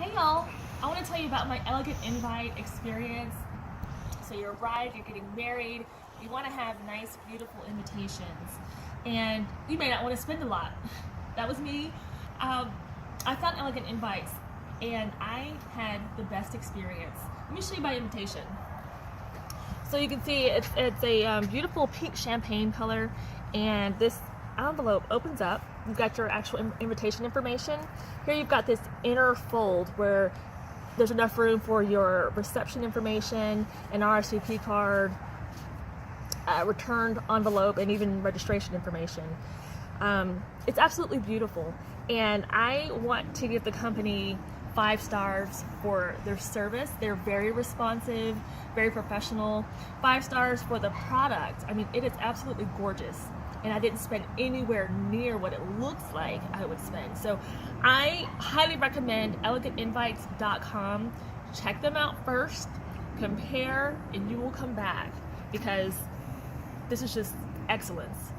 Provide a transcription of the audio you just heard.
Hey y'all, I want to tell you about my elegant invite experience. So you're a bride, you're getting married, you want to have nice, beautiful invitations, and you may not want to spend a lot. That was me. Um, I found elegant invites, and I had the best experience. Let me show you my invitation. So you can see it's a beautiful pink champagne color, and this envelope opens up. You've got your actual invitation information. Here you've got this inner fold where there's enough room for your reception information, an RSVP card, returned envelope, and even registration information. It's absolutely beautiful, and I want to give the company 5 stars for their service. They're very responsive, very professional. 5 stars for the product. I mean, it is absolutely gorgeous, and I didn't spend anywhere near what it looks like I would spend. So I highly recommend elegantinvites.com. Check them out first, compare, and you will come back because this is just excellence.